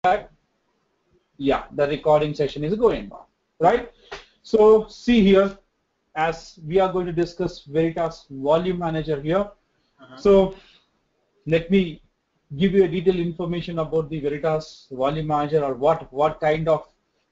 back? Yeah, the recording session is going on, right? So see here, as we are going to discuss Veritas Volume Manager here. So let me give you a detailed information about the Veritas Volume Manager, or what kind of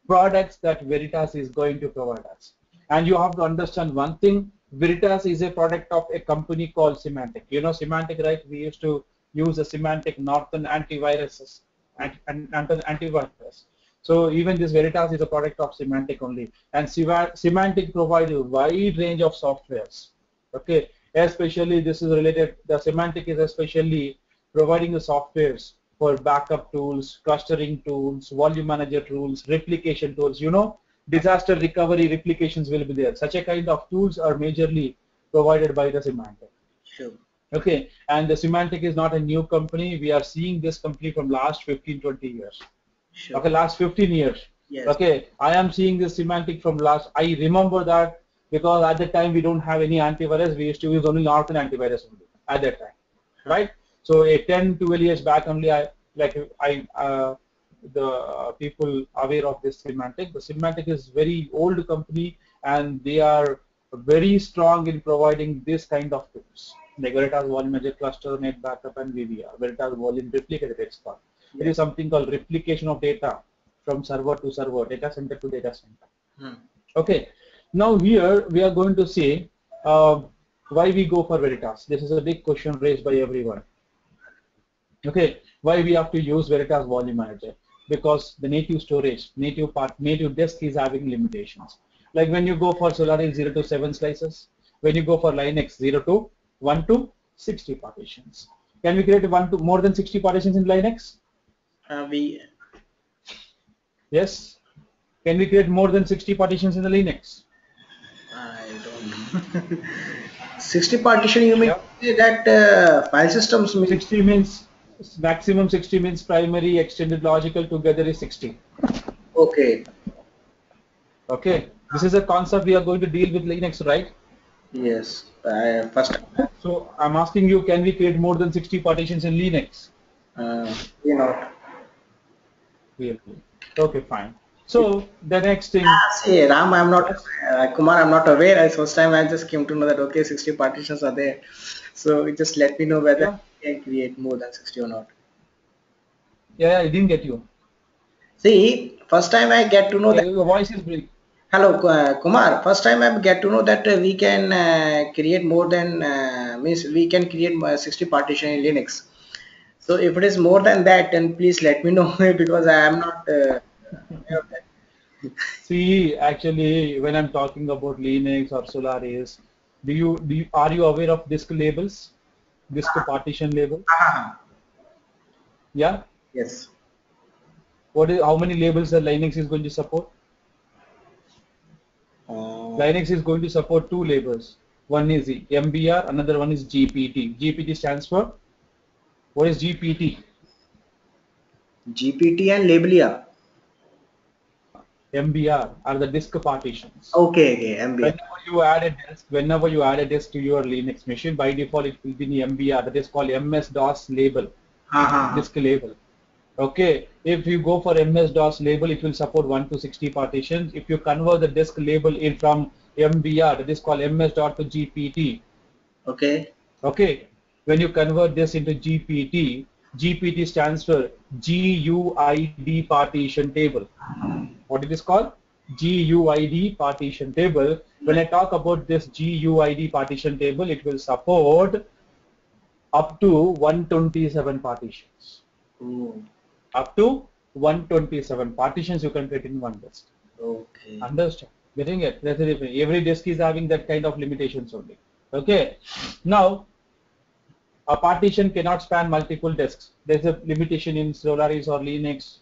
products that Veritas is going to provide us. And you have to understand one thing: Veritas is a product of a company called Symantec. You know Symantec, right? We used to use the Symantec Norton antiviruses and antivirus. So even this Veritas is a product of Symantec only, and Symantec provides a wide range of softwares. Okay, especially this is related. The Symantec is especially providing the softwares for backup tools, clustering tools, volume manager tools, replication tools. You know, disaster recovery replications will be there. Such a kind of tools are majorly provided by the Symantec. Sure. Okay, and the Symantec is not a new company. We are seeing this company from last 15-20 years. Sure. Okay, last 15 years. Yes. Okay, I am seeing this Symantec from last. I remember that because at that time we don't have any antivirus. We used to use only Norton antivirus only at that time, right? So a 10-12 years back only, the people aware of this Symantec. The Symantec is very old company, and they are very strong in providing this kind of tools, like Veritas Volume Manager, Cluster, Net Backup, and VVR. Veritas Volume Replicator, it's called. It is something called replication of data from server to server, data center to data center. Okay, now here we are going to see why we go for Veritas. This is a big question raised by everyone. Okay, why we have to use Veritas Volume Manager? Because the native storage, native disk is having limitations. Like when you go for Solaris 0 to 7 slices, when you go for Linux 0 to 1 to 60 partitions. Can we create more than 60 partitions in Linux? Yes. Can we create more than 60 partitions in the Linux? I don't know. 60 partition, you mean that file systems? 60 means maximum. 60 means primary, extended logical together is 60. Okay. Okay. This is a concept we are going to deal with Linux, right? Yes. First. So I'm asking you, can we create more than 60 partitions in Linux? You know. Really? Okay, fine. So the next thing. See, Ram, I'm not. Kumar, I'm not aware. As first time, I just came to know that okay, 60 partitions are there. So just let me know whether you can create more than 60 or not. Yeah, I didn't get you. See, first time I get to know that. Your voice is breaking. Hello, Kumar. First time I get to know that we can create more than means we can create 60 partition in Linux. So if it is more than that, then please let me know because I am not aware of that. See, actually, when I'm talking about Linux or Solaris, are you aware of disk labels, disk partition label? Yeah. Yes. How many labels that Linux is going to support? Linux is going to support 2 labels. One is the MBR, another one is GPT. GPT stands for, what is GPT? GPT and labelia. MBR are the disk partitions. Okay, MBR. Whenever you add a disk to your Linux machine, by default it will be the MBR, that is called MS-DOS label, disk label. Okay, if you go for MS-DOS label, it will support 1 to 60 partitions. If you convert the disk label in from MBR, that is called MS-DOT to GPT. Okay. Okay, when you convert this into GPT, GPT stands for GUID partition table. What it is called? GUID partition table. When I talk about this GUID partition table, it will support up to 127 partitions. Up to 127 partitions you can create in one disk. Okay. Understand? Getting it? That's the difference. Every disk is having that kind of limitations only. Okay. Now, a partition cannot span multiple disks. There's a limitation in Solaris or Linux.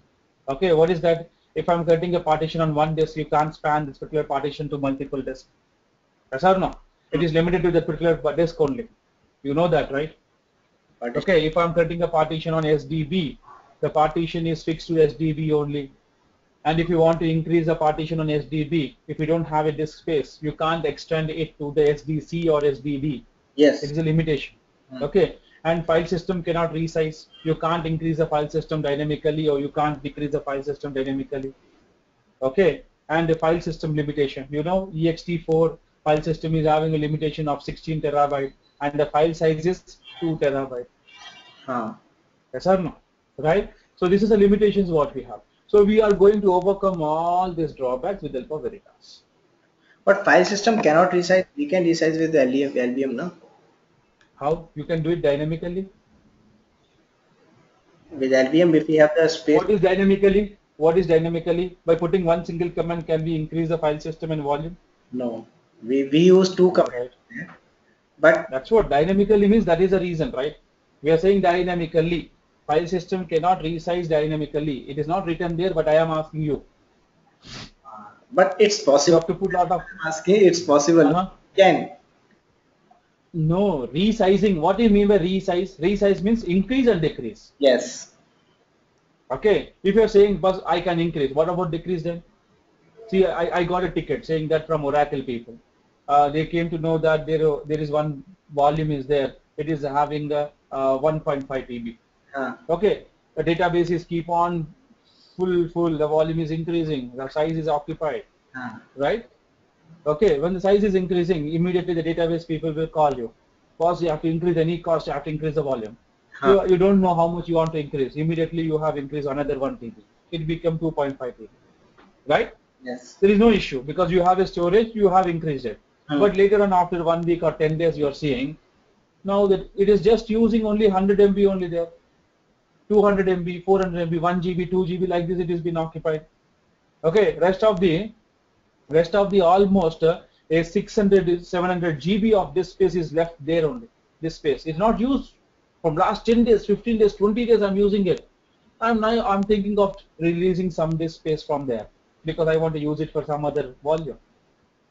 Okay. What is that? If I'm creating a partition on one disk, you can't span this particular partition to multiple disks. Yes or no? It is limited to that particular disk only. You know that, right? Okay. If I'm creating a partition on SDB, the partition is fixed to SDB only. And if you want to increase the partition on SDB, if you don't have a disk space, you can't extend it to the SDC or SDB. Yes. It is a limitation. Okay. and file system cannot resize. You can't increase the file system dynamically, or you can't decrease the file system dynamically. Okay, and the file system limitation. You know, ext4 file system is having a limitation of 16 terabyte, and the file size is 2 terabyte. Yes or no? Right? So this is the limitations what we have. So we are going to overcome all these drawbacks with the help of Veritas. But file system cannot resize. We can resize with the LVM, no? How? You can do it dynamically? With LVM, if we have the space. What is dynamically? What is dynamically? By putting one single command, can we increase the file system and volume? No. We use two commands. Right. But that's what dynamically means. That is the reason, right? We are saying dynamically. File system cannot resize dynamically. It is not written there, but I am asking you. But it's possible. You have to put a lot of. I'm asking, it's possible. Can. No, resizing. What do you mean by resize? Resize means increase and decrease. Yes. Okay. If you are saying, but I can increase, what about decrease then? See, I got a ticket saying that from Oracle people. They came to know that there is one volume is there. It is having a 1.5 TB. Okay. The database is keep on full. The volume is increasing. The size is occupied. Right? Okay. When the size is increasing, immediately the database people will call you. Boss, you have to increase any cost. You have to increase the volume. You don't know how much you want to increase. Immediately you have increased another 1 TB. It become 2.5 TB. Right? Yes. There is no issue because you have a storage. You have increased it. But later on, after 1 week or 10 days, you are seeing now that it is just using only 100 MB only there. 200 MB, 400 MB, 1 GB, 2 GB, like this it has been occupied. Okay, rest of the almost a 600, 700 GB of this space is left there only. This space is not used from last 10 days, 15 days, 20 days. I'm using it. I'm thinking of releasing some disk space from there because I want to use it for some other volume.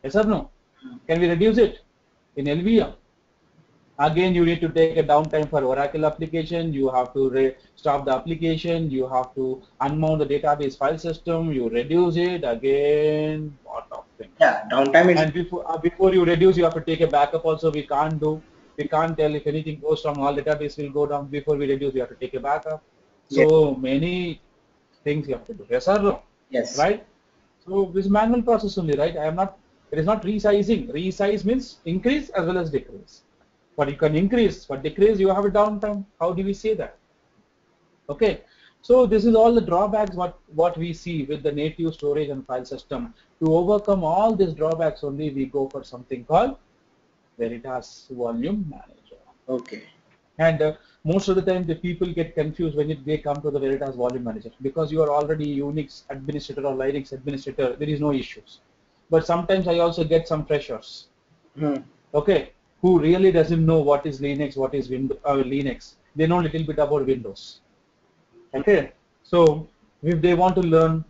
Yes or no? Can we reduce it in LVM? Again, you need to take a downtime for Oracle application. You have to stop the application. You have to unmount the database file system. You reduce it again. Lot of things. Yeah, downtime is. And before you reduce, you have to take a backup. Also, we can't tell if anything goes wrong. All database will go down. Before we reduce, we have to take a backup. So many things you have to do. Yes or no? Yes. Right. So this manual process only, right? It is not resizing. Resize means increase as well as decrease. But you can increase, but decrease, you have a downtime. How do we say that? Okay. So this is all the drawbacks what we see with the native storage and file system. To overcome all these drawbacks only, we go for something called Veritas Volume Manager. Okay. And most of the time, the people get confused when they come to the Veritas Volume Manager because you are already Unix administrator or Linux administrator. There is no issues. But sometimes I also get some freshers, okay, who really doesn't know what is Linux, what is Linux. They know a little bit about Windows. Okay, so if they want to learn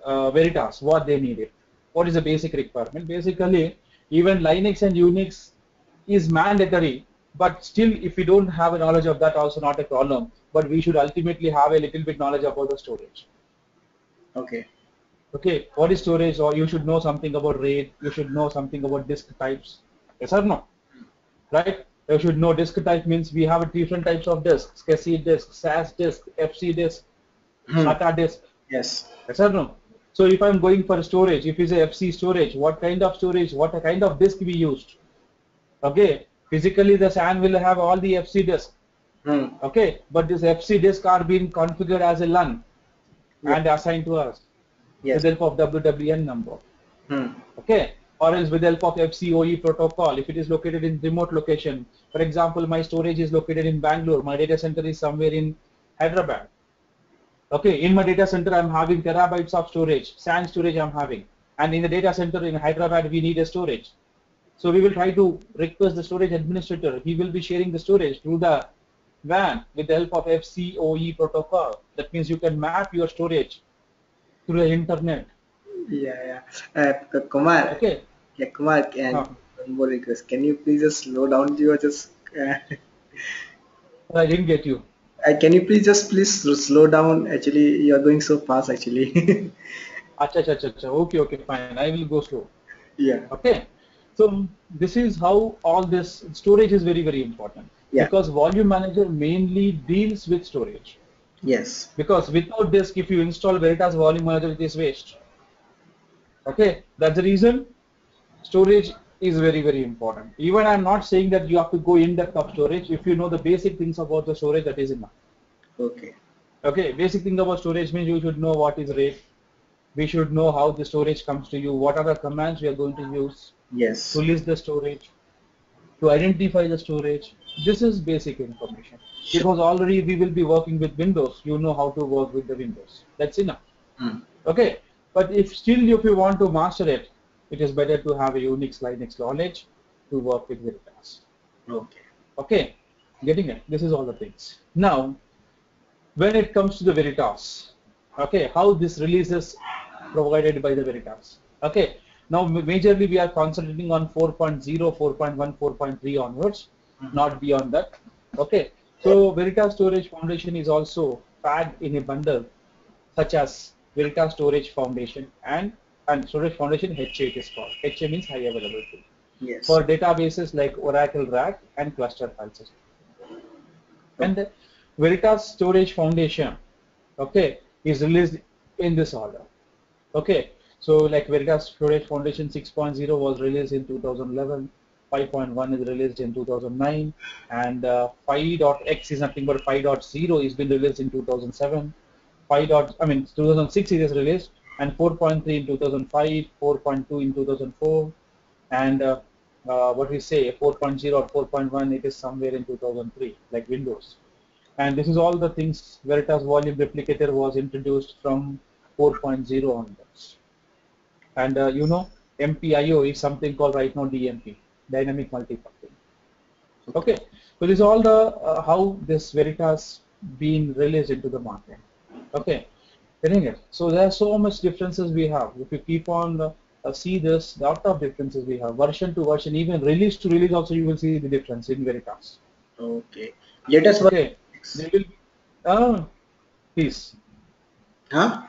Veritas, what they need it, what is the basic requirement? Basically, even Linux and Unix is mandatory, but still, if we don't have a knowledge of that, also not a problem. But we should ultimately have a little bit knowledge about the storage. Okay. Okay, what is storage? Or you should know something about RAID. You should know something about disk types. Yes or no? Right? You should know disk type means we have different types of disks: SCSI disk, SAS disk, FC disk, SATA disk. Yes. Yes or no? So if I'm going for storage, if it's a FC storage, what kind of storage? What kind of disk we used? Okay, physically the SAN will have all the FC disk. Okay, but this FC disk are being configured as a LUN and assigned to us. With the help of WWN number, okay, or else with the help of FCOE protocol. If it is located in remote location, for example, my storage is located in Bangalore, my data center is somewhere in Hyderabad. Okay, in my data center I'm having terabytes of storage, SAN storage I'm having, and in the data center in Hyderabad we need a storage. So we will try to request the storage administrator. He will be sharing the storage through the WAN with the help of FCOE protocol. That means you can map your storage through the internet. Yeah. Kumar. Okay. Yeah, Kumar. One more request. Can you please just slow down? You are just. I didn't get you. Can you please slow down? Actually, you are going so fast. Actually. Acha. Okay, fine. I will go slow. Yeah. Okay. So this is how all this storage is very, very important. because volume manager mainly deals with storage. Yes. Because without disk, if you install Veritas volume manager, it is waste. Okay, that's the reason storage is very, very important. Even I'm not saying that you have to go in depth of storage. If you know the basic things about the storage, that is enough. Okay. Okay, basic thing about storage means you should know what is RAID. We should know how the storage comes to you, what are the commands we are going to use Yes. to list the storage, to identify the storage. This is basic information. Because already we will be working with Windows, you know how to work with the Windows. That's enough. Okay, but if you want to master it, it is better to have a Unix, Linux knowledge to work with Veritas. Okay. Okay, getting it? This is all the things. Now, when it comes to the Veritas, okay, how this release is provided by the Veritas. Okay, now majorly we are concentrating on 4.0, 4.1, 4.3 onwards, not beyond that. Okay, so Veritas Storage Foundation is also packed in a bundle such as Veritas Storage Foundation and Storage Foundation HA it is called. HA means high availability. Yes. For databases like Oracle RAC and cluster file system. And the Veritas Storage Foundation, okay, is released in this order. Okay, so like Veritas Storage Foundation 6.0 was released in 2011, 5.1 is released in 2009, and 5.x is nothing but 5.0 is been released in 2007. 2006 it is released, and 4.3 in 2005, 4.2 in 2004, and what we say 4.0 or 4.1 it is somewhere in 2003, like Windows. And this is all the things. Veritas Volume Replicator was introduced from 4.0 onwards. And you know, MPIO is something called right now DMP, Dynamic Multipathing. Okay, so this is all the how this Veritas been released into the market. Okay, getting it? So there are so much differences we have. If you keep on see this, lot of differences we have. Version to version, even release to release also you will see the difference in Veritas. Okay. Latest Okay, there will be, please. Huh?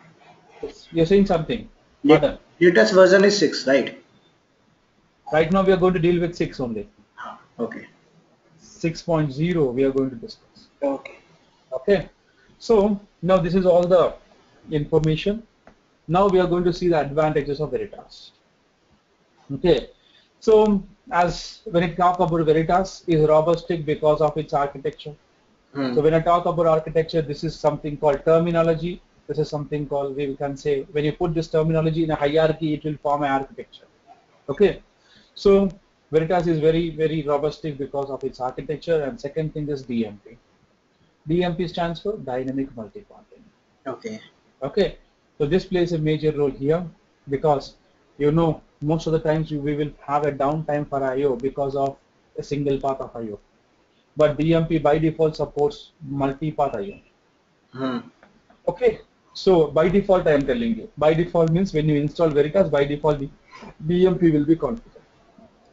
You're saying something. Pardon. Latest version is 6, right? Right now we are going to deal with 6 only. Okay. 6.0 we are going to discuss. Okay. Okay. So now this is all the information. Now we are going to see the advantages of Veritas. Okay. So as when I talk about Veritas, is robust because of its architecture. So when I talk about architecture, this is something called terminology. This is something called, we can say, when you put this terminology in a hierarchy, it will form an architecture. Okay. So Veritas is very, very robust because of its architecture. And second thing is DMP. DMP stands for Dynamic Multipathing. Okay. Okay. So this plays a major role here because, you know, most of the times we will have a downtime for I/O because of a single path of I/O. But DMP by default supports multi-path I/O. Okay. So by default, I am telling you. By default means when you install Veritas, by default the DMP will be configured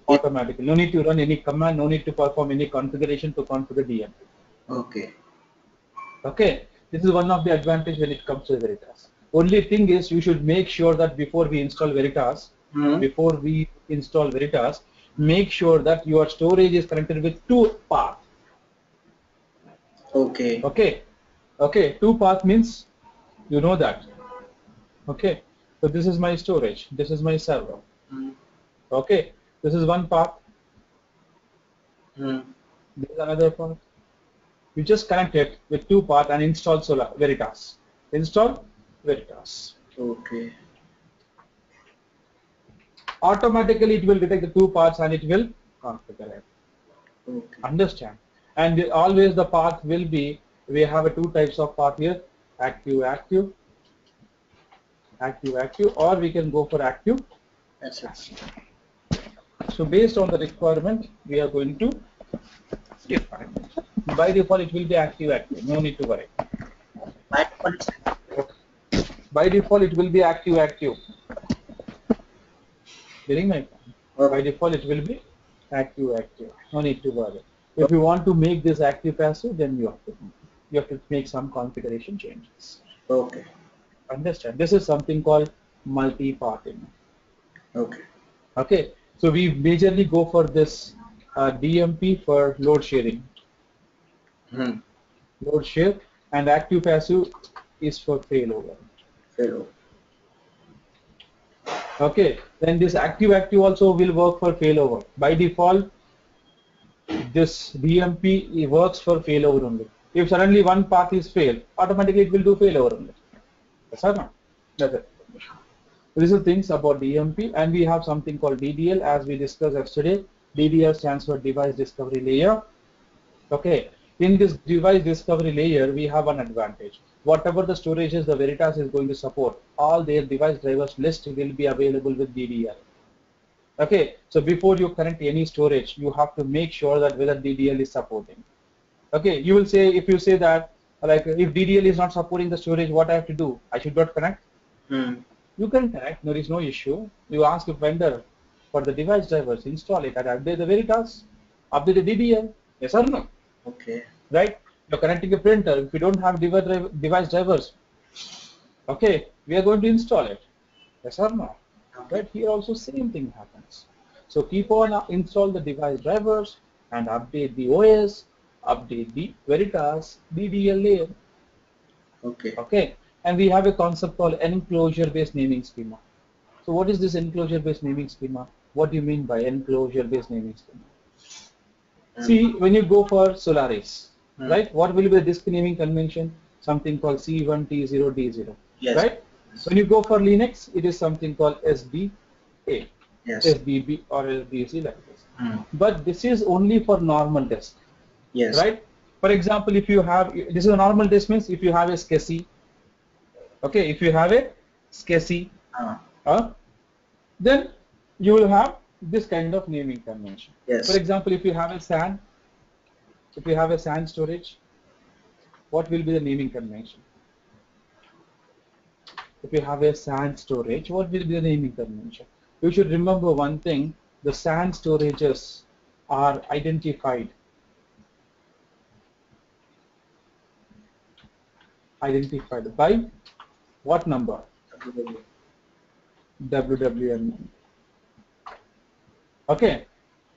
automatically. No need to run any command. No need to perform any configuration to configure DMP. Okay. Okay. This is one of the advantages when it comes to Veritas. Only thing is you should make sure that before we install Veritas, make sure that your storage is connected with 2 paths. Okay. Okay. Okay. 2 path means you know that. Okay. So this is my storage. This is my server. Okay. This is one path. This is another path. You just connect it with 2 paths and install Veritas. Install Veritas. Okay. Automatically it will detect the 2 paths and it will configure it. Okay. Understand? And always the path will be, we have 2 types of path here, active, or we can go for active. So based on the requirement, we are going to skip. By default, it will be active. No need to worry. By default, it will be active. Getting my point? By default, it will be active. No need to worry. If you want to make this active passive, then you have to make some configuration changes. Okay. Understand? This is something called multi-pathing. Okay. Okay. So we majorly go for this DMP for load sharing. Hmm. Load share, and active passive is for failover. Fellow. Okay, then this active also will work for failover. By default, this DMP works for failover only. If suddenly one path is failed, automatically it will do failover only. That's or not? That's it. These are things about DMP, and we have something called DDL as we discussed yesterday. DDL stands for Device Discovery Layer. Okay, in this device discovery layer, we have an advantage. Whatever the storages the Veritas is going to support, all their device drivers list will be available with DDL. Okay, so before you connect any storage, you have to make sure that whether DDL is supporting. Okay, you will say, if you say that, like, if DDL is not supporting the storage, what I have to do? I should not connect. Hmm. You can connect, there is no issue. You ask a vendor for the device drivers, install it, and update the Veritas, update the DDL. Yes or no? Okay. Right? You're connecting a printer. If you don't have device drivers, okay, we are going to install it. Yes or no? Okay. Right? Here also same thing happens. So keep on install the device drivers and update the OS, update the Veritas DDL layer. Okay. Okay, and we have a concept called enclosure-based naming schema. So what is this enclosure-based naming schema? What do you mean by enclosure-based naming schema? See, when you go for Solaris, right, what will be the disk naming convention? Something called C1, T0, D0, Yes. right? When you go for Linux, it is something called SDA, Yes. SDB or SDC like this. Hmm. But this is only for normal disk, Yes. right? For example, if you have, this is a normal disk means if you have a SCSI, okay, if you have a SCSI, then you will have this kind of naming convention. Yes. For example, if you have a SAN, if you have a SAN storage, what will be the naming convention? If you have a SAN storage, what will be the naming convention? You should remember one thing, the SAN storages are identified by what number? WWN. Okay,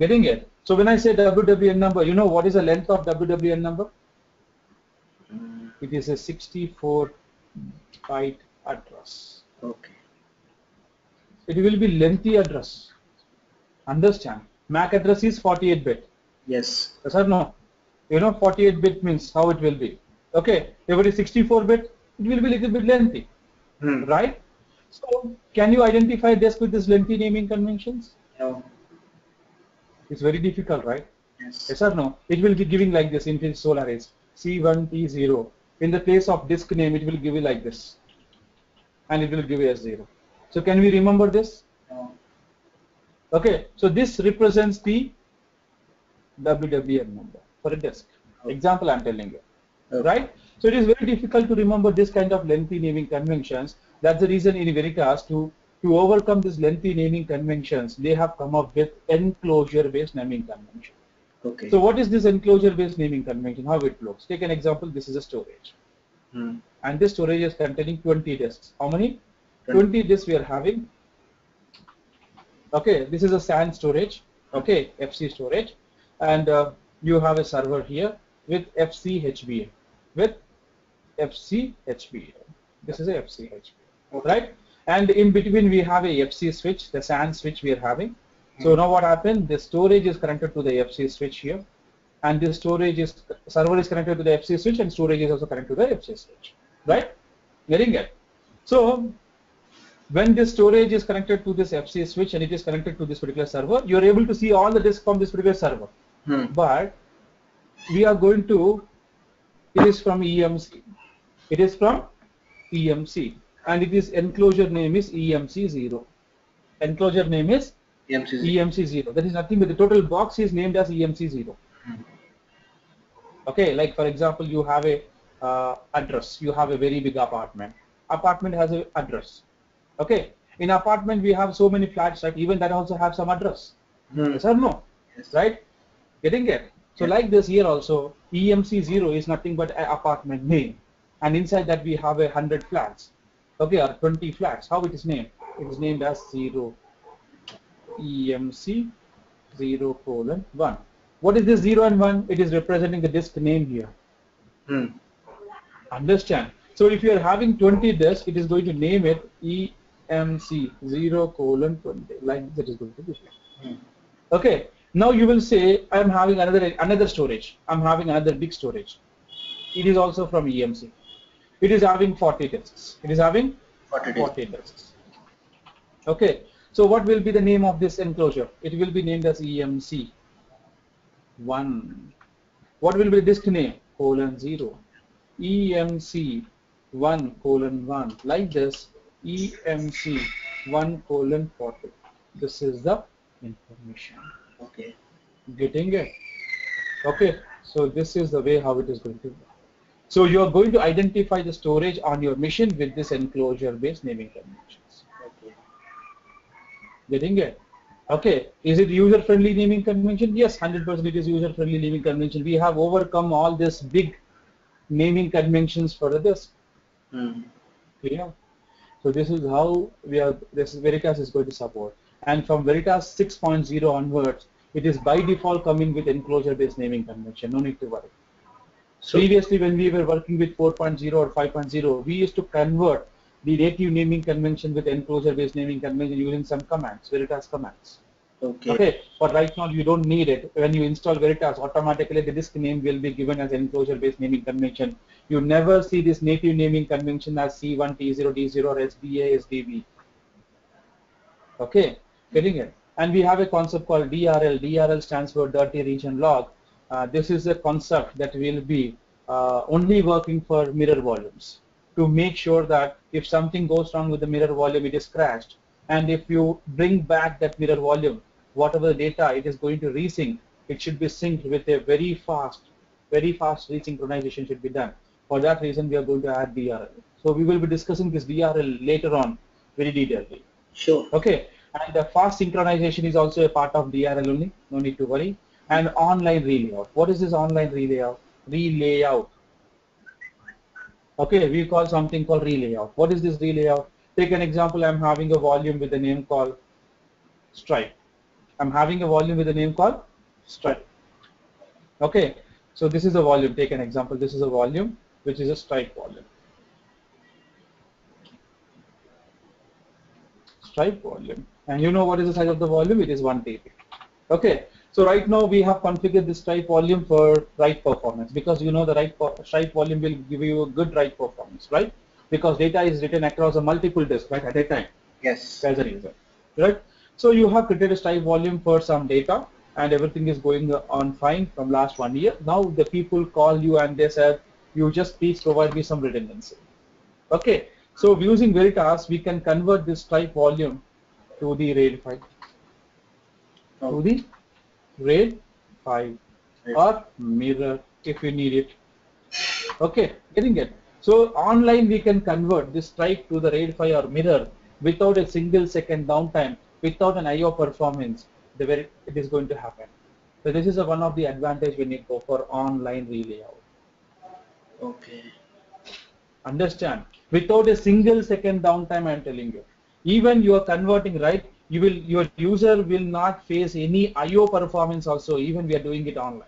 getting it? So when I say WWN number, you know what is the length of WWN number? It is a 64 byte address. Okay. It will be lengthy address. Understand? MAC address is 48 bit. Yes. Yes or no? You know 48 bit means how it will be. Okay, if it is 64 bit, it will be a little bit lengthy. Right? So can you identify disk with these lengthy naming conventions? No. It's very difficult, right? Yes. Yes or no? It will be giving like this in Solaris, C1, T0. In the place of disk name, it will give you like this. And it will give you S0. So can we remember this? No. Okay, so this represents the WWN number for a disk. Okay. Example I'm telling you. Okay. Right? So it is very difficult to remember this kind of lengthy naming conventions. That's the reason in Veritas to overcome these lengthy naming conventions, they have come up with enclosure-based naming convention. Okay. So what is this enclosure-based naming convention? How it looks? Take an example. This is a storage. And this storage is containing 20 disks. How many? 20 disks we are having. Okay, this is a SAN storage. Okay, FC storage. And you have a server here with FCHBA. With FCHBA. This is a FCHBA. Right? And in between we have a FC switch, the SAN switch we are having. So now what happened? The storage is connected to the FC switch here. And this server is connected to the FC switch, and storage is also connected to the FC switch. Right? Getting it? So when this storage is connected to this FC switch and it is connected to this particular server, you are able to see all the disks from this particular server. But we are going to, it is from EMC. It is from EMC. And it is enclosure name is EMC0. Enclosure name is EMC0. That is nothing but the total box is named as EMC0. Okay, like for example, you have a address. You have a very big apartment. Apartment has an address. Okay, in apartment we have so many flats, right? Even that also have some address. Yes or no? Yes. Right? Getting it? So like this here also, EMC0 is nothing but an apartment name. And inside that we have 100 flats. Okay, or 20 flats. How it is named? It is named as 0. EMC0:1. What is this 0 and 1? It is representing the disk name here. Hmm. Understand? So if you are having 20 disks, it is going to name it EMC 0:20, like that is going to be. Hmm. Okay. Now you will say I am having another storage. I'm having another big storage. It is also from EMC. It is having 40 disks. It is having 40 days. 40 disks. Okay. So what will be the name of this enclosure? It will be named as EMC 1. What will be the disk name? :0. EMC 1:1. Like this, EMC 1:40. This is the information. Okay. Getting it? Okay. So this is the way how it is going to be. So you are going to identify the storage on your machine with this enclosure-based naming conventions. Okay. Getting it? Okay. Is it user-friendly naming convention? Yes, 100% it is user-friendly naming convention. We have overcome all this big naming conventions for this. Hmm. Yeah. So this is how this Veritas is going to support. And from Veritas 6.0 onwards, it is by default coming with enclosure-based naming convention. No need to worry. So Previously, when we were working with 4.0 or 5.0, we used to convert the native naming convention with enclosure-based naming convention using some commands, Veritas commands. okay. Okay, but right now you don't need it. When you install Veritas, automatically the disk name will be given as enclosure-based naming convention. You never see this native naming convention as C1, T0, D0, or SDA, SDB. Okay, getting it? And we have a concept called DRL. DRL stands for Dirty Region Log. This is a concept that will be only working for mirror volumes to make sure that if something goes wrong with the mirror volume, it is crashed. And if you bring back that mirror volume, whatever data it is going to resync, it should be synced with a very fast resynchronization should be done. For that reason, we are going to add DRL. So we will be discussing this DRL later on very detailedly. Sure. Okay, and the fast synchronization is also a part of DRL only. No need to worry. And online relayout. What is this online relayout? Relayout. Okay, we call something called relayout. What is this relayout? Take an example. I'm having a volume with a name called Stripe. I'm having a volume with a name called Stripe. Okay, so this is a volume. Take an example. This is a volume which is a Stripe volume. Stripe volume. And you know what is the size of the volume? It is 1 TB. Okay, so right now we have configured this Stripe volume for write performance because you know the Stripe volume will give you a good write performance, right? Because data is written across a multiple disk, right, at a time. Yes. As a reason, right? So you have created a Stripe volume for some data and everything is going on fine from last 1 year. Now the people call you and they said, you just please provide me some redundancy. Okay, so using Veritas, we can convert this Stripe volume to the RAID file. To the RAID file or mirror if you need it. Okay, getting it. So online we can convert this Stripe to the RAID file or mirror without a single second downtime, without an I/O performance. It is going to happen. So this is one of the advantage when you go for online relayout. Okay. Understand? Without a single second downtime, I am telling you. Even you are converting, right? Your user will not face any I/O performance also. Even we are doing it online.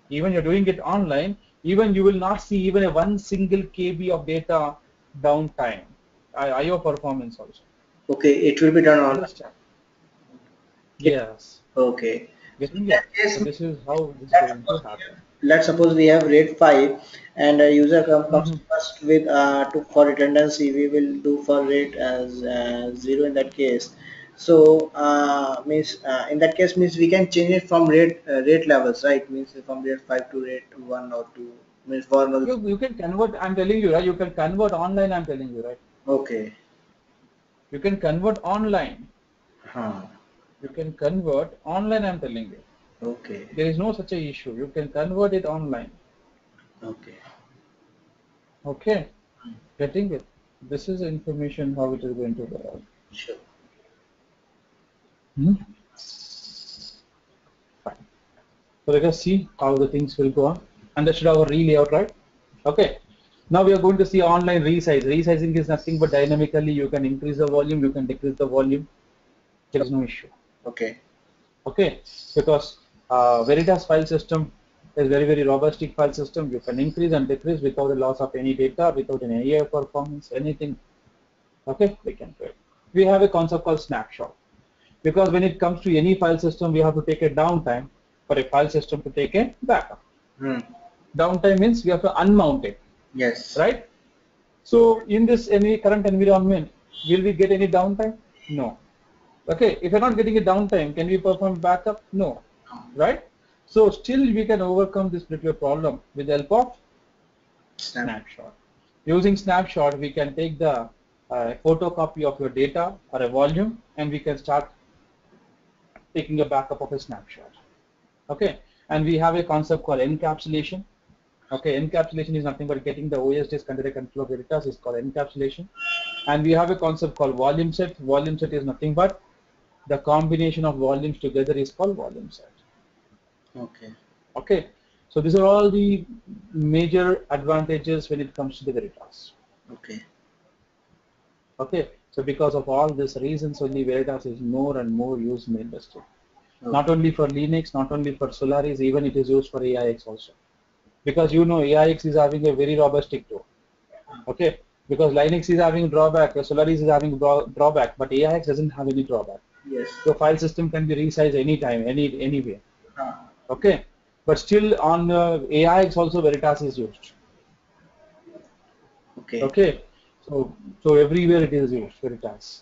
Even you're doing it online, even you will not see even a 1 single KB of data downtime, I/O performance also. Okay, it will be done on. Understand? It, Yes. okay. So in Getting that it. case, So this is how this is let's going to suppose happen. let's suppose we have RAID 5 and a user comes Mm-hmm. first with for redundancy we will do for RAID as 0 in that case. So means in that case means we can change it from RAID levels, right? Means from RAID 5 to RAID 1 or 2 means for another. You can convert, I'm telling you, right? You can convert online, I'm telling you, right? Okay. You can convert online. Huh. You can convert online, I'm telling you. Okay. There is no such a issue. You can convert it online. Okay. Okay. Getting it. This is information how it is going to work. Sure. Hmm? Fine. So let us see how the things will go on. Understood our relayout, right? Okay. Now we are going to see online resize. Resizing is nothing but dynamically you can increase the volume, you can decrease the volume. There is no issue. Okay. Okay. Because Veritas file system is very robust file system. You can increase and decrease without the loss of any data, without any AI performance, anything. Okay, we can do it. We have a concept called snapshot, because when it comes to any file system, we have to take a downtime for a file system to take a backup. Downtime means we have to unmount it. Yes. Right? So in this current environment, will we get any downtime? No. Okay, if you're not getting a downtime, can we perform backup? No. Right? So still we can overcome this particular problem with the help of snapshot. Using snapshot, we can take the photocopy of your data or a volume, and we can start taking a backup of a snapshot. Okay, and we have a concept called encapsulation. Okay, encapsulation is nothing but getting the OS disk under the control of Veritas is called encapsulation. And we have a concept called volume set. Volume set is nothing but the combination of volumes together is called volume set. Okay. Okay, so these are all the major advantages when it comes to the Veritas. Okay. Okay, so because of all these reasons, only Veritas is more and more used in the industry. Okay. Not only for Linux, not only for Solaris, even it is used for AIX also. Because you know AIX is having a very robust tool. Okay, because Linux is having drawback, Solaris is having drawback, but AIX doesn't have any drawback. Yes. So file system can be resized anytime, anywhere. Okay, but still on AIX also Veritas is used. Okay. Okay, so everywhere it is used, Veritas.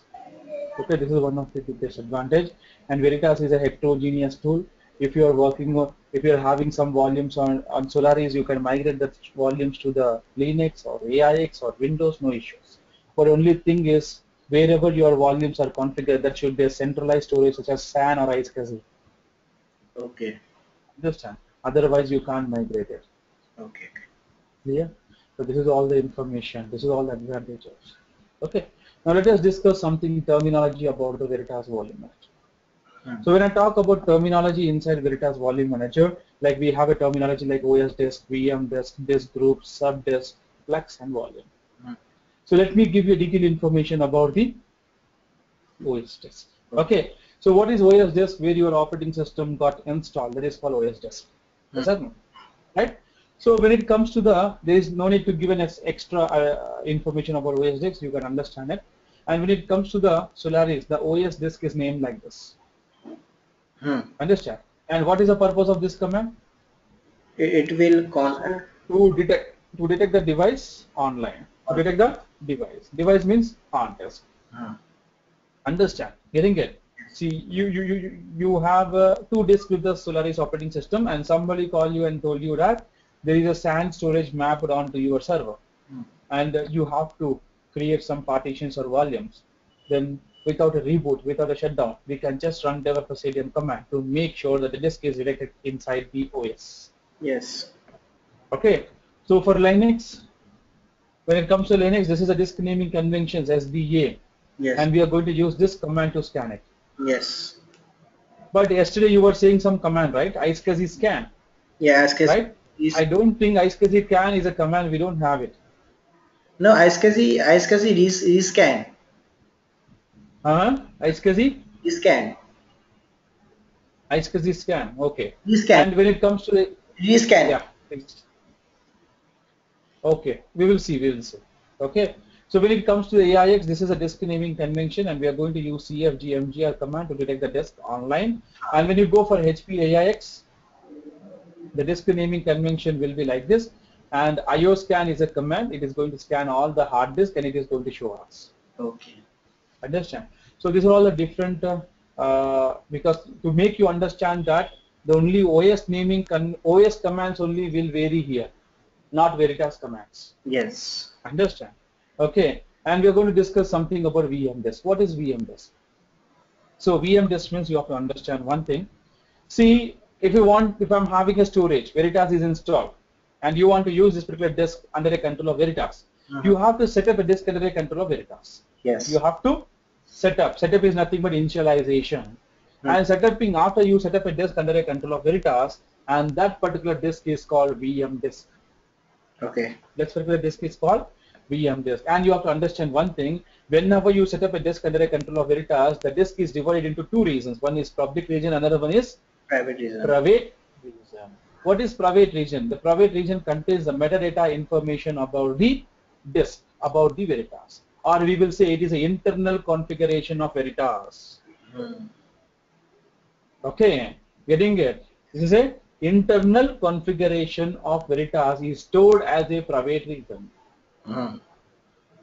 Okay, this is one of the biggest advantage, and Veritas is a heterogeneous tool. If you are working, if you are having some volumes on Solaris, you can migrate the volumes to the Linux or AIX or Windows, no issues. But only thing is, wherever your volumes are configured, that should be a centralized storage such as SAN or RHCSA. Okay. Understand? Otherwise, you can't migrate it. Okay. Yeah. So this is all the information. This is all the advantages. Okay. Now let us discuss something terminology about the Veritas Volume Manager. So when I talk about terminology inside Veritas Volume Manager, like we have a terminology like OS disk, VM disk, disk group, sub disk, flex, and volume. So let me give you detailed information about the OS disk. Okay. So what is OS disk? Where your operating system got installed, that is called OS disk. Does that mean? Right? So when it comes to there is no need to give an extra information about OS disk. You can understand it. And when it comes to the Solaris, the OS disk is named like this. Understand? And what is the purpose of this command? It will to detect the device online. To detect the device. Device means on disk. Understand? Getting it? See, you have 2 disks with the Solaris operating system, and somebody called you and told you that there is a SAN storage mapped onto your server, and you have to create some partitions or volumes. Then without a reboot, without a shutdown, we can just run developer CDN command to make sure that the disk is detected inside the OS. Yes. Okay. So for Linux, when it comes to Linux, this is a disk naming conventions, SDA. Yes. And we are going to use this command to scan it. Yes. But yesterday you were saying some command, right? ISCSI scan. Yeah, ISCSI. Right? I don't think ISCSI scan is a command. We don't have it. No, ISCSI rescan. ISCSI? Rescan. ISCSI scan. Okay. Rescan. And when it comes to the rescan. Yeah. Okay. We will see. Okay. So when it comes to the AIX, this is a disk naming convention, and we are going to use CFG-MGR command to detect the disk online. And when you go for HP-AIX, the disk naming convention will be like this. And IOScan is a command. It is going to scan all the hard disk, and it is going to show us. Okay. Understand? So these are all the different, because to make you understand that the only OS naming, OS commands only will vary here, not Veritas commands. Yes. Understand? Okay. And we are going to discuss something about VM disk. What is VM disk? So VM disk means you have to understand one thing. See, if I'm having a storage, Veritas is installed, and you want to use this particular disk under the control of Veritas, you have to set up a disk under the control of Veritas. Yes. You have to set up. Setup is nothing but initialization. And setuping, after you set up a disk under a control of Veritas, and that particular disk is called VM disk. Okay. That particular disk is called VM disk. And you have to understand one thing. Whenever you set up a disk under a control of Veritas, the disk is divided into 2 regions. One is public region, another one is private region. Private region. What is private region? The private region contains the metadata information about the disk, about the Veritas, or we will say it is an internal configuration of Veritas. Okay, getting it? This is a internal configuration of Veritas is stored as a private region.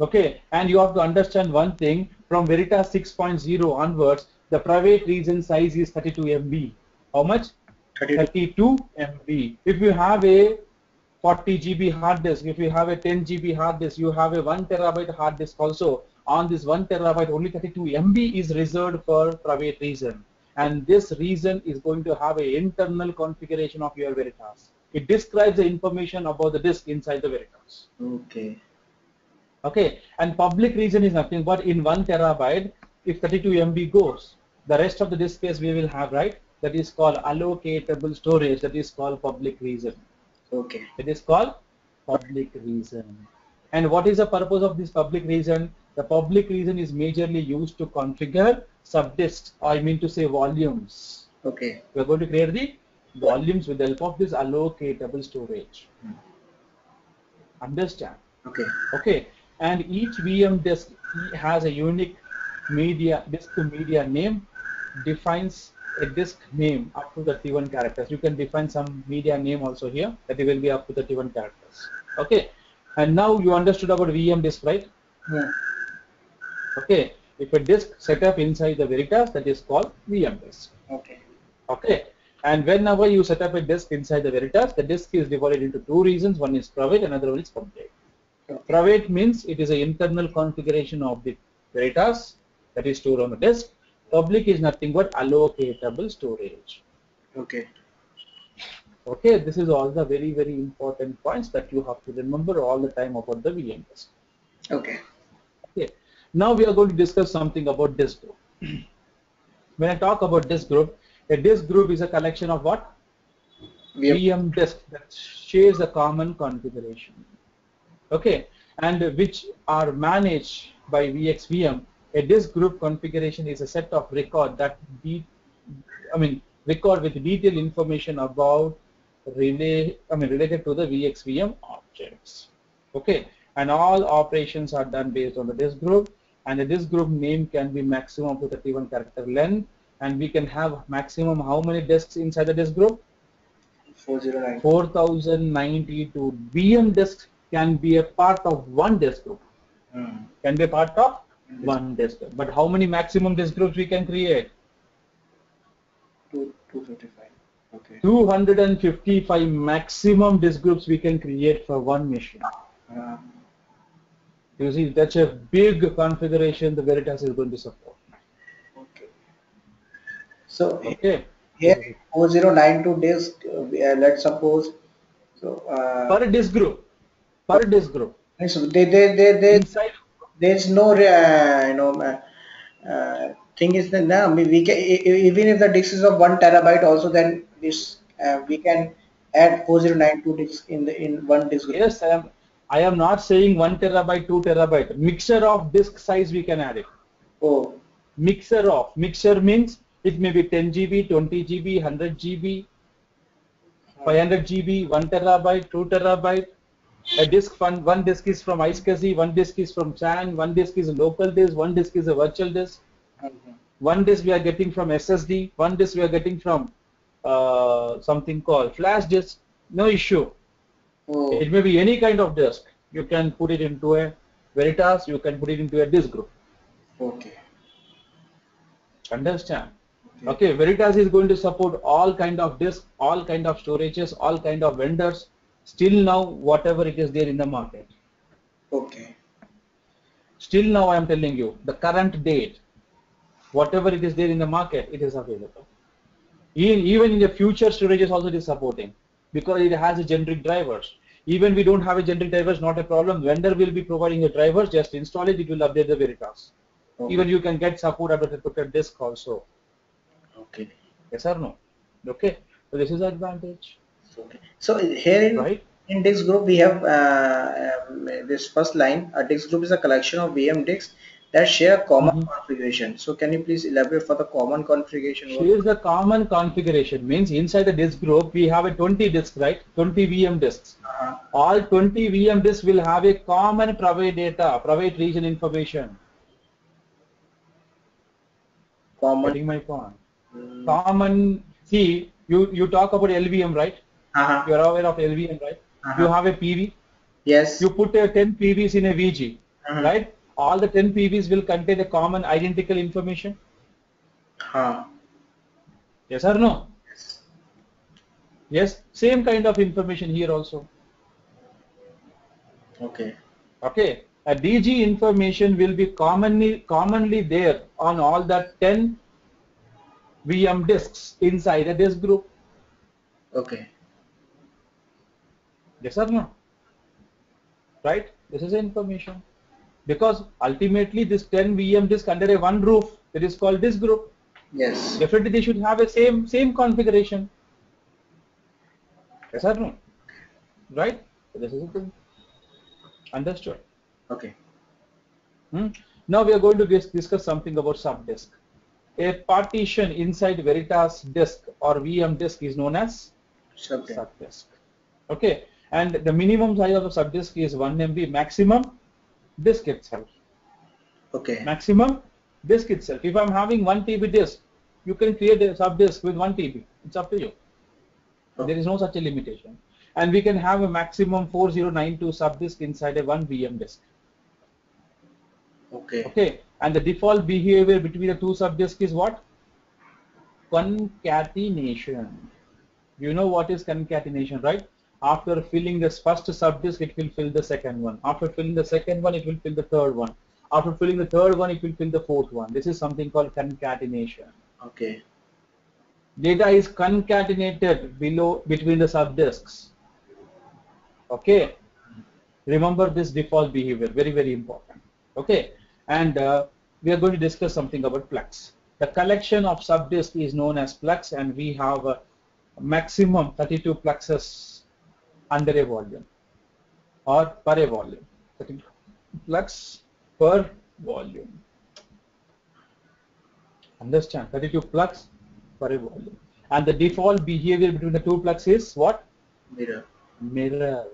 Okay, and you have to understand one thing, from Veritas 6.0 onwards, the private region size is 32 MB. How much? 32 MB. If you have a 40 GB hard disk, if you have a 10 GB hard disk, you have a 1 terabyte hard disk also. On this 1 terabyte, only 32 MB is reserved for private region. And this region is going to have an internal configuration of your Veritas. It describes the information about the disk inside the Veritas. Okay. Okay, and public region is nothing but in 1 terabyte, if 32 MB goes, the rest of the disk space we will have, right? That is called allocatable storage. That is called public region. Okay. It is called public region. And what is the purpose of this public region? The public region is majorly used to configure subdisks, or I mean to say volumes. Okay. We are going to create the volumes with the help of this allocatable storage. Understand? Okay. Okay. And each VM disk has a unique media disk to media name, defines a disk name up to 31 characters. You can define some media name also here, that it will be up to 31 characters. Okay, and now you understood about VM disk, right? Yeah. Okay, if a disk set up inside the Veritas, that is called VM disk. Okay. Okay, and whenever you set up a disk inside the Veritas, the disk is divided into two regions. One is private, another one is public. Okay. Private means it is an internal configuration of the Veritas that is stored on the disk. Public is nothing but allocatable storage. Okay. Okay, this is all the very, very important points that you have to remember all the time about the VM disk. Okay. Okay, now we are going to discuss something about disk group. When I talk about disk group, a disk group is a collection of what? VM disk that shares a common configuration. Okay, and which are managed by VXVM. A disk group configuration is a set of record that record with detailed information about related to the VXVM objects. Okay, and all operations are done based on the disk group, and the disk group name can be maximum to 31 character length, and we can have maximum how many disks inside the disk group? 409. 4092 VM disks can be a part of one disk group. Can be a part of one disk group. But how many maximum disk groups we can create? 255. Okay. 255 maximum disk groups we can create for one machine. You see, that's a big configuration the Veritas is going to support. Okay. So okay. Here 4092 disk, let's suppose. So per disk group. Per disk group. So inside. There's no thing is that now we can, even if the disk is of 1 terabyte also, then this we can add 4092 disks in one disk group. Yes, I am not saying 1 terabyte, 2 terabyte. Mixture of disk size we can add it. Oh. Mixture means it may be 10 GB, 20 GB, 100 GB, 500 GB, 1 terabyte, 2 terabyte. A disk one disk is from RHCSA, one disk is from SAN, one disk is a local disk, one disk is a virtual disk. One disk we are getting from SSD, one disk we are getting from something called flash disk. No issue. Oh. It may be any kind of disk. You can put it into a Veritas, you can put it into a disk group. Okay. Understand? Okay, Veritas is going to support all kind of disks, all kind of storages, all kind of vendors. Still now, whatever it is there in the market. Okay. Still now, I am telling you, the current date, whatever it is there in the market, it is available. Even in the future, storages also it is supporting because it has a generic drivers. Even we don't have a generic drivers, not a problem. Vendor will be providing a drivers. Just install it. It will update the Veritas. Okay. Even you can get support at the disk also. Okay. Yes or no? Okay. So this is the advantage. Okay. So here in disk group we have this first line. A disk group is a collection of VM disks that share common configuration. So can you please elaborate for the common configuration? Here's the common configuration. Means inside the disk group we have a 20 disks, right? 20 VM disks. All 20 VM disks will have a common private data, private region information. Common. Getting my point? Common. See, you talk about LVM, right? You are aware of LVM, right? You have a PV. Yes. You put 10 PVs in a VG, right? All the 10 PVs will contain a common identical information. Yes or no? Yes. Yes. Same kind of information here also. Okay. Okay. A DG information will be commonly there on all the 10 VM disks inside a disk group. Okay. Yes or no? Right? This is information. Because ultimately this 10 VM disk under a one roof, it is called disk group. Yes. Definitely they should have a same configuration. Yes or no? Right? So this is the thing. Understood. Okay. Now we are going to discuss something about subdisk. A partition inside Veritas disk or VM disk is known as subdisk. Okay, and the minimum size of a subdisk is 1 MB, maximum disk itself. Okay. Maximum disk itself. If I'm having 1 TB disk, you can create a subdisk with 1 TB. It's up to you. Okay. There is no such a limitation. And we can have a maximum 4092 subdisk inside a 1 VM disk. Okay. Okay, and the default behavior between the two subdisks is what? Concatenation. You know what is concatenation, right? After filling this first subdisk, it will fill the second one. After filling the second one, it will fill the third one. After filling the third one, it will fill the fourth one. This is something called concatenation. Okay. Data is concatenated between the subdisks. Okay. Remember this default behavior, very, very important. Okay. And we are going to discuss something about plex. The collection of subdisk is known as plex, and we have a maximum 32 plexes under a volume or per a volume. 32 plex per volume. Understand? 32 plex per a volume. And the default behavior between the two plex is what? Mirror. Mirror.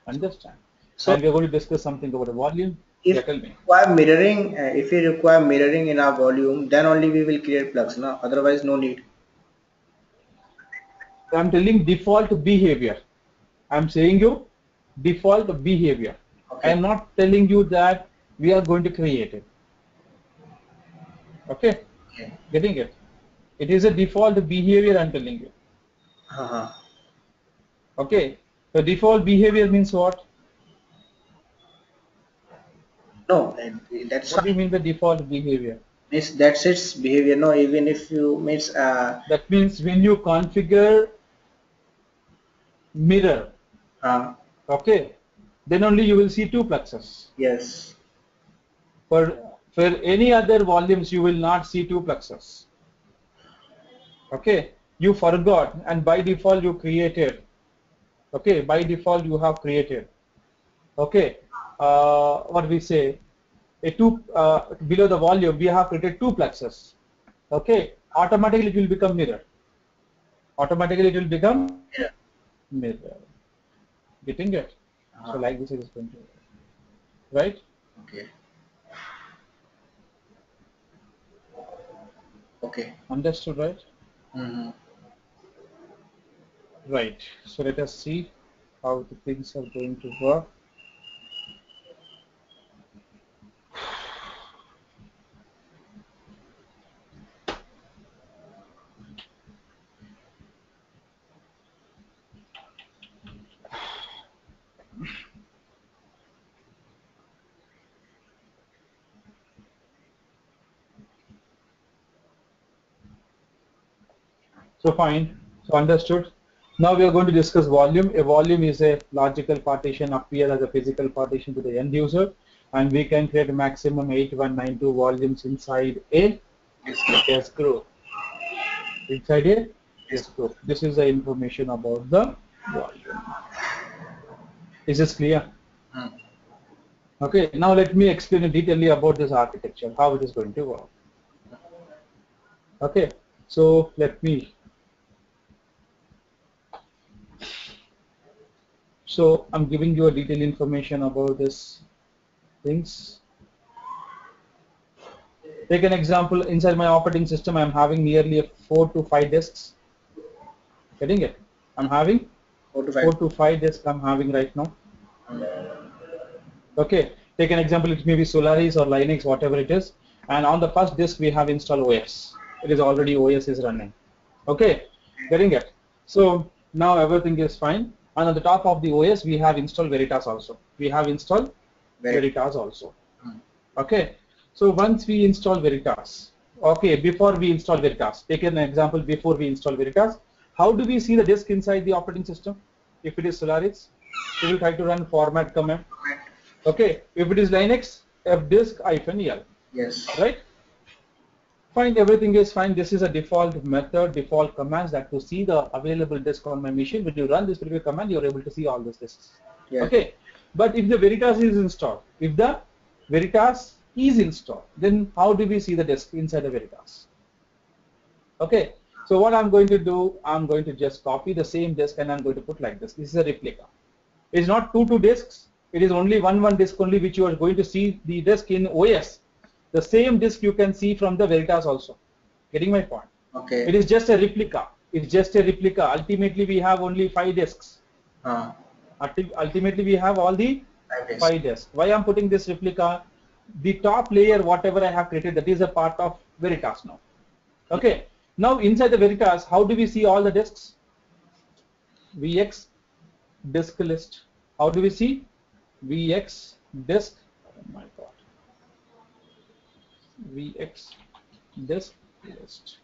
Understand? So, and we are going to discuss something about a volume. if Tell me. if we require mirroring in our volume, then only we will create plugs. No, otherwise no need. I'm telling default behavior. I'm saying you default behavior. Okay. I'm not telling you that we are going to create it. Okay? Okay. Getting it? It is a default behavior I'm telling you. Okay? The default behavior means what? No, that's What do you mean by default behavior? means that's its behavior. No, even if you means That means when you configure mirror, okay, then only you will see two plexes. yes. For any other volumes, you will not see two plexes. Okay, you forgot, and by default you created. Okay, by default you have created. Okay, what we say, a two below the volume we have created two plexes. Okay, automatically it will become mirror. Automatically it will become mirror. Getting it? So like this it is going to, right? Okay. Okay. Understood, right? Right. So let us see how the things are going to work. So fine. So understood. Now we are going to discuss volume. A volume is a logical partition appear as a physical partition to the end user, and we can create a maximum 8192 volumes inside a disk group. Inside a disk group. This is the information about the volume. Is this clear? Okay, now let me explain in detail about this architecture, how it is going to work. Okay, so let me. So I'm giving you a detailed information about this things. Take an example. Inside my operating system, I'm having nearly 4 to 5 disks. Getting it? I'm having 4 to 5 disks. I'm having right now. Okay. Take an example. It may be Solaris or Linux, whatever it is. And on the first disk, we have installed OS. It is already OS is running. Okay. Getting it? So now everything is fine. And on the top of the OS, we have installed Veritas also. We have installed Veritas also. Okay. So once we install Veritas, okay, before we install Veritas, take an example before we install Veritas, how do we see the disk inside the operating system? If it is Solaris, we will try to run format command. Okay. If it is Linux, fdisk-l. Yes. Right? Fine, everything is fine. This is a default method, default commands that to see the available disk on my machine. When you run this particular command, you're able to see all these disks. Yes. Okay. But if the Veritas is installed, if the Veritas is installed, then how do we see the disk inside the Veritas? Okay. So what I'm going to do, I'm going to just copy the same disk and I'm going to put like this. This is a replica. It's not two disks. It is only one disk only, which you are going to see the disk in OS. The same disk you can see from the Veritas also. Getting my point? Okay. It is just a replica. It's just a replica. Ultimately, we have only 5 disks. Ultimately, we have all the 5 disks. Why I'm putting this replica? The top layer, whatever I have created, that is a part of Veritas now. Okay. Now, inside the Veritas, how do we see all the disks? VX disk list. How do we see? VX disk. Oh my God. VX disk list.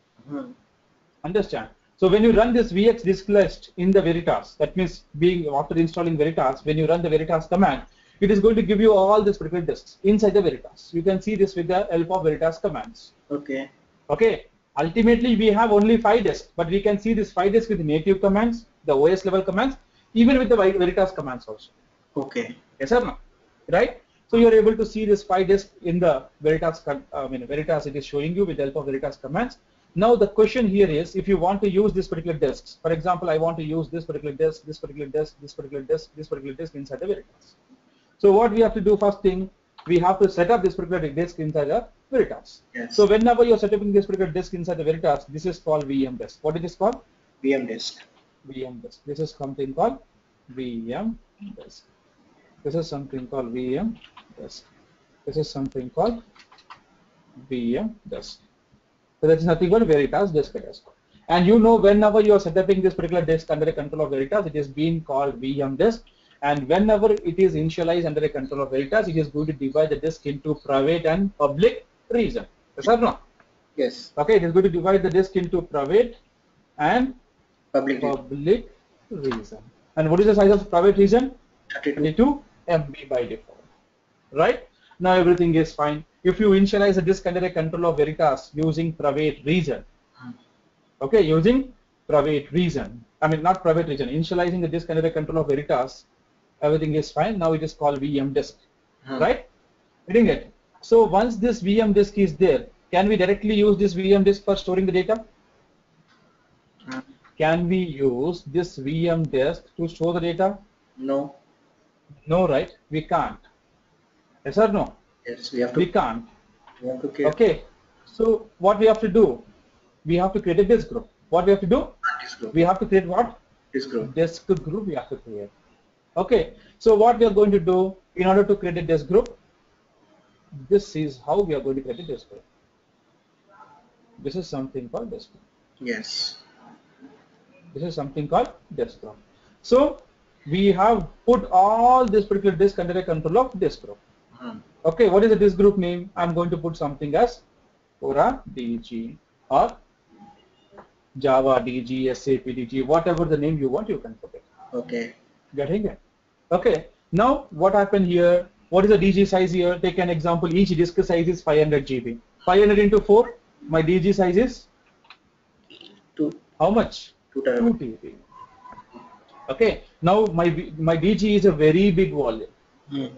Understand? So when you run this VX disk list in the Veritas, that means being after installing Veritas, when you run the Veritas command, it is going to give you all these particular disks inside the Veritas. You can see this with the help of Veritas commands. Okay. Okay. Ultimately, we have only 5 disks, but we can see this 5 disks with native commands, the OS level commands, even with the Veritas commands also. Okay. Yes or no? Right? So you are able to see this 5 disk in the Veritas. Veritas it is showing you with the help of Veritas commands. Now the question here is, if you want to use this particular disks, for example, I want to use this particular disk, this particular disk, this particular disk, this particular disk inside the Veritas. So what we have to do first thing, we have to set up this particular disk inside the Veritas. Yes. So whenever you are setting this particular disk inside the Veritas, this is called VM disk. What is this called? VM disk. VM disk. This is something called VM disk. This is something called VM disk. This is something called VM disk. So that is nothing but Veritas disk. And you know, whenever you are setting this particular disk under the control of Veritas, it is being called VM disk. And whenever it is initialized under the control of Veritas, it is going to divide the disk into private and public region. Yes or no? Yes. Okay, it is going to divide the disk into private and Public region. And what is the size of private region? 32 MB by default. Right? Now everything is fine. If you initialize a disk under the control of Veritas using private region, okay, using private region, I mean not private region, initializing the disk under the control of Veritas, everything is fine. Now it is called VM disk, right? Getting it? So once this VM disk is there, can we directly use this VM disk for storing the data? Can we use this VM disk to store the data? No. No, right? We can't. Yes or no? Yes, we have to. We can't. We have to create. Okay. So what we have to do? We have to create a disk group. What we have to do? Disk group. We have to create what? Disk group. Disk group we have to create. Okay. So what we are going to do in order to create a disk group? This is how we are going to create a disk group. This is something called disk group. Yes. This is something called disk group. So we have put all this particular disk under the control of disk group. Okay, what is the disk group name? I'm going to put something as Ora DG or Java DG, SAP DG, whatever the name you want, you can put it. Okay. Getting it? Okay. Now what happened here? What is the DG size here? Take an example. Each disk size is 500 GB. 500 into 4. My DG size is 2. How much? 2 TB. Okay. Now my DG is a very big volume,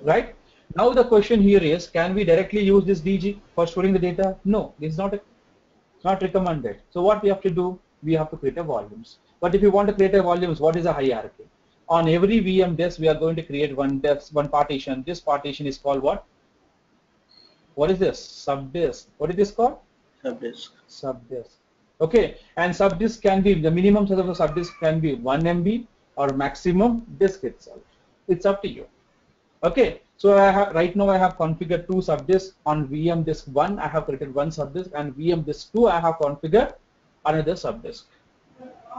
right? Now the question here is, can we directly use this DG for storing the data? No, this is not recommended. So what we have to do? We have to create a volumes. But if you want to create a volumes, what is a hierarchy? On every VM disk, we are going to create one disk, one partition. This partition is called what? What is this? Subdisk. What is this called? Subdisk. Subdisk. Okay, and subdisk can be, the minimum size of the subdisk can be 1 MB or maximum disk itself. It's up to you. Okay, so right now I have configured 2 subdisks. On VM disk 1 I have created 1 subdisk, and VM disk 2 I have configured another subdisk.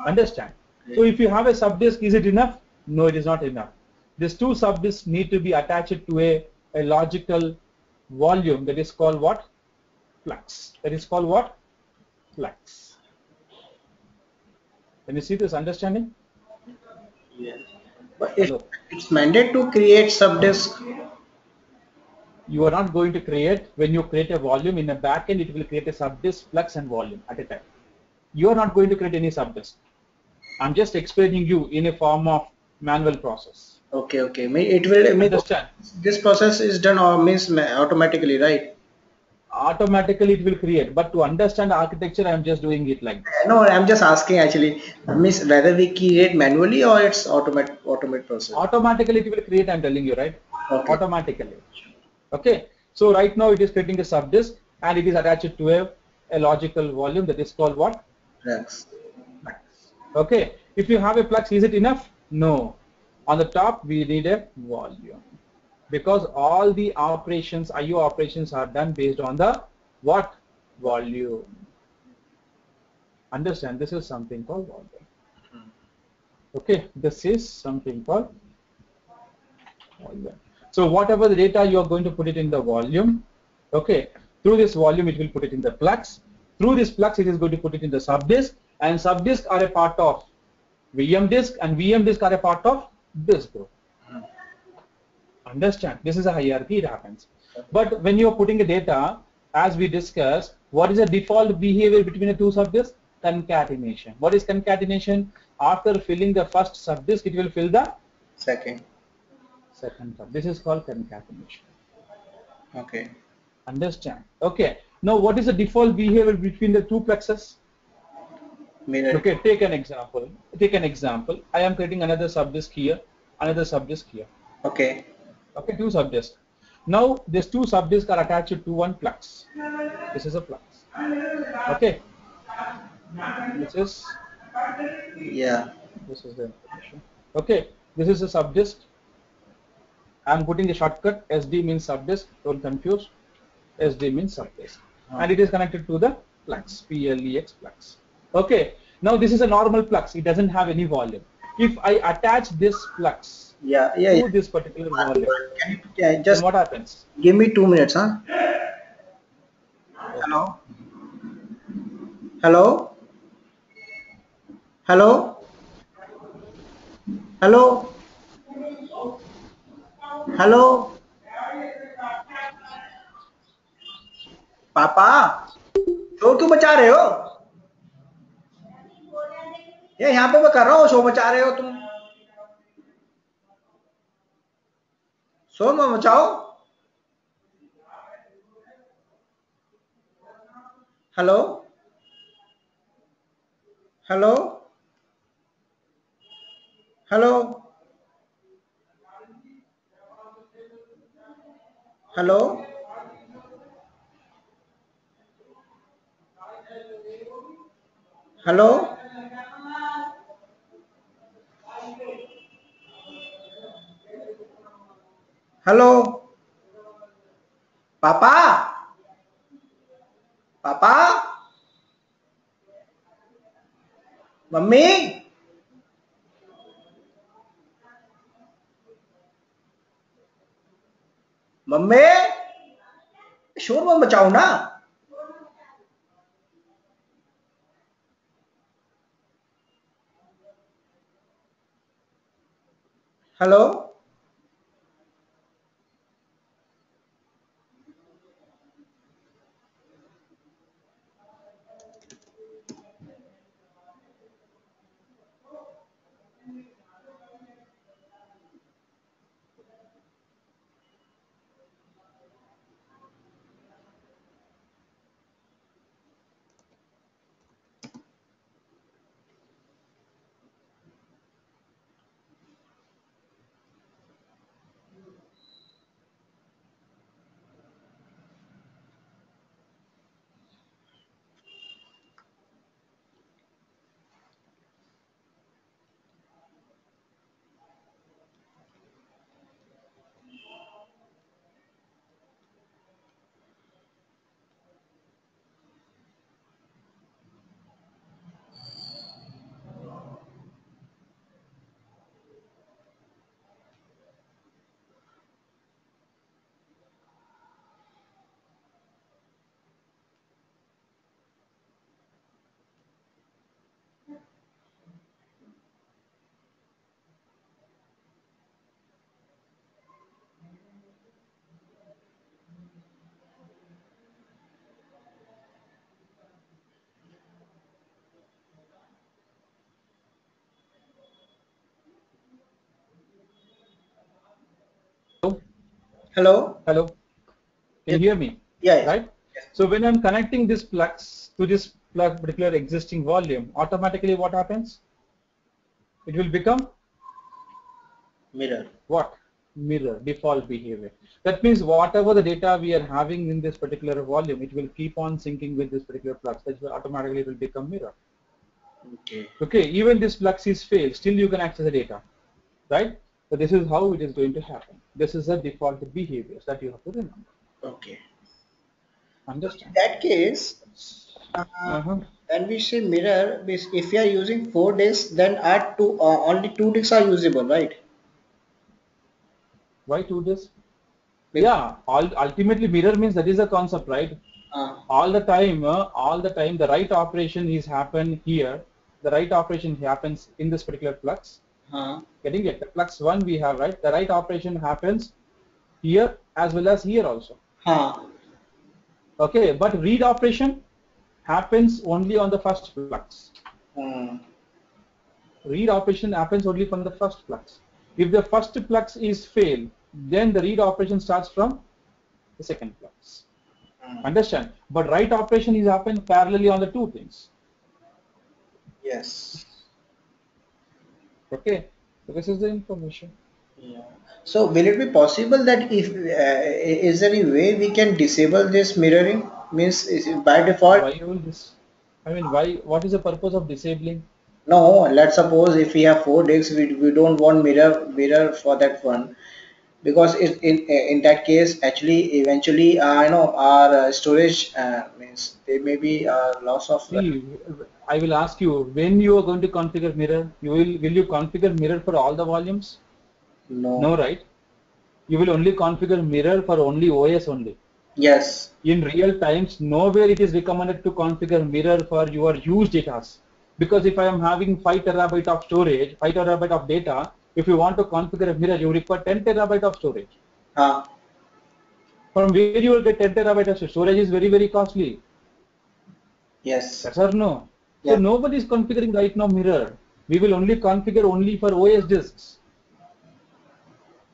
Understand? So if you have a subdisk, is it enough? No, it is not enough. These 2 subdisks need to be attached to a logical volume that is called what? Flux. That is called what? Flux. Can you see this understanding? Yes. But it's mandated to create subdisk. You are not going to create, when you create a volume in a backend, it will create a subdisk, flux and volume at a time. You are not going to create any subdisk. I'm just explaining you in a form of manual process. Okay, okay. It will understand. This process is done or means automatically, right? Automatically it will create, but to understand architecture, I'm just doing it like this. No, I'm just asking actually, means whether we create manually or it's automate process. Automatically it will create, I'm telling you, right? Okay. Automatically. Okay. So right now it is creating a subdisk and it is attached to a logical volume that is called what? Flux. Okay. If you have a flux, is it enough? No. On the top we need a volume, because all the operations, IO operations, are done based on the what? Volume. Understand? This is something called volume. Okay, this is something called volume. So whatever the data you are going to put it in the volume, okay, through this volume it will put it in the flux. Through this flux it is going to put it in the subdisk, and subdisk are a part of VM disk, and VM disk are a part of disk group. Understand? This is a hierarchy, it happens. But when you are putting a data, as we discussed, what is the default behavior between the 2 subdisks? Concatenation. What is concatenation? After filling the first subdisk, it will fill the second sub. This is called concatenation. Okay. Understand? Okay. Now, what is the default behavior between the 2 fluxes? Mirror. Okay, take an example. I am creating another subdisk here, another subdisk here. Okay. Okay, 2 subdisks. Now, these 2 subdisks are attached to one flux. This is a flux. Okay. This is This is the information. Okay. This is a subdisk. I am putting the shortcut. SD means subdisk. Don't confuse. SD means subdisk, and it is connected to the flux. PLEX flux. Okay. Now this is a normal flux. It doesn't have any volume. If I attach this flux to this particular volume, can you just then what happens? Give me 2 minutes, huh? Hello. Hello. Hello. Hello. Hello. पापा शोर क्यों मचा रहे हो? ये यहाँ पे मैं कर रहा हूँ, शोर मचा रहे हो तुम. शोर मत मचाओ. Hello. Hello. Hello. Hello. Hello. Hello. Papa. Papa. Mummy. Mummy. शोर मत मचाओ ना. Hello. Hello. Hello, can Yes. you hear me? Yeah. Yeah. Right? Yes. So when I'm connecting this flux to this particular existing volume, automatically what happens? It will become Mirror. what? Mirror, default behavior. That means whatever the data we are having in this particular volume, it will keep on syncing with this particular flux. That will automatically will become mirror. Okay. Okay, even this flux is failed, still you can access the data, right? So this is how it is going to happen. This is the default behaviors that you have to remember. Okay. So in Understand? that case, Uh-huh. when we say mirror, if we are using 4 disks, then our only 2 disks are usable, right? Why do this? Because, Yeah, ultimately mirror means that is a concept, right? uh, All the time, the write operation is happen here. The write operation happens in this particular flux. uh, Getting it? The flux one we have, right? The write operation happens here as well as here also. uh, Okay, but read operation happens only on the first flux. uh, Read operation happens only from the first flux. If the first flux is failed, then the read operation starts from the second flux. Understand? But write operation is happen parallelly on the two things. yes. Okay, so this is the information. Yeah. So will it be possible that if is there any way we can disable this mirroring? Means is it by default? Why will this? I mean, why? What is the purpose of disabling? No. Let's suppose if we have 4 disks, we don't want mirror for that one because in that case actually eventually our storage means there may be loss of See, I will ask you when you are going to configure mirror. Will you configure mirror for all the volumes? no. No, right? You will only configure mirror for only OS only. Yes. In real times, nowhere it is recommended to configure mirror for your used data. Because if I am having 5 terabyte of storage, 5 terabyte of data, if you want to configure a mirror, you require 10 terabyte of storage. Uh, From where you will get 10 terabyte of storage? Storage is very, very costly. yes. Yes or no? So Yeah. nobody is configuring right now mirror. We will only configure only for OS disks.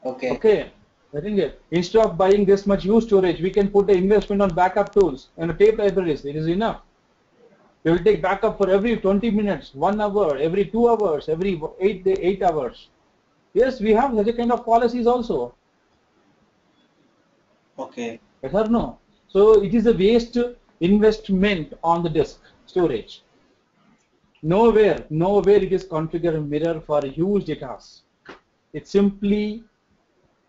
Okay. Okay. I think instead of buying this much used storage, we can put the investment on backup tools and tape libraries. It is enough. We will take backup for every 20 minutes, 1 hour, every 2 hours, every 8 hours. Yes, we have such a kind of policies also. Okay. Yes or no? So it is a waste investment on the disk storage. Nowhere it is configured mirror for huge data. It's simply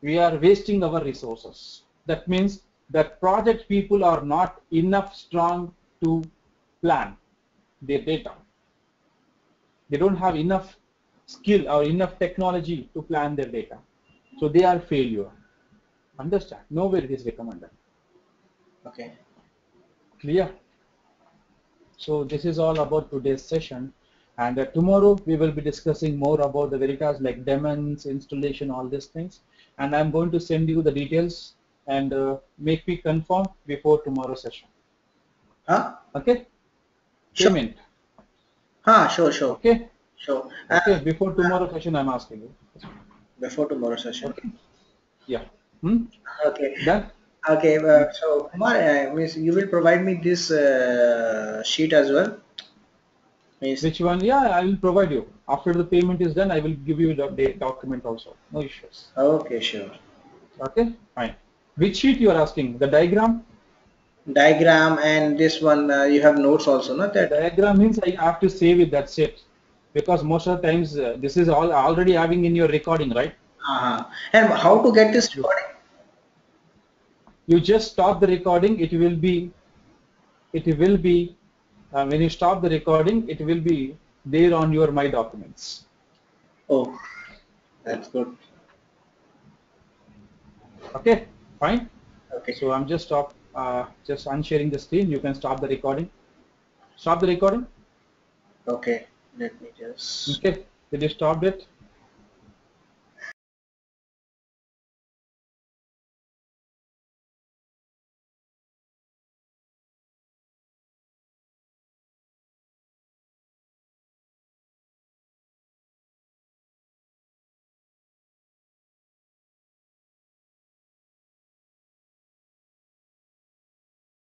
we are wasting our resources. That means that project people are not enough strong to plan their data. They don't have enough skill or enough technology to plan their data. So they are failure. Understand? Nowhere it is recommended. Okay. Clear? So this is all about today's session. And tomorrow we will be discussing more about the Veritas like daemons, installation, all these things. And I'm going to send you the details and make me confirm before tomorrow's session. Huh? Okay? Sure. Payment. Sure, sure. Okay? Sure. Okay, before tomorrow session I'm asking you. Before tomorrow session. Okay? Yeah. Hmm? Okay. Done? Okay. Hmm. So Kumar, means you will provide me this sheet as well. Means Which one? Yeah, I will provide you. After the payment is done, I will give you the document also. No issues. okay, sure. Okay? Fine. Which sheet you are asking? The diagram? Diagram and this one you have notes also, not The that? diagram means I have to save it, that's it. Because most of the times this is all already having in your recording, right? And how to get this recording? You just stop the recording, it will be, when you stop the recording, it will be there on your My Documents. Oh, that's good. Okay, fine. Okay. So I'm just unsharing the screen. You can stop the recording. Stop the recording. Okay. Let me just. Okay, did you stop it?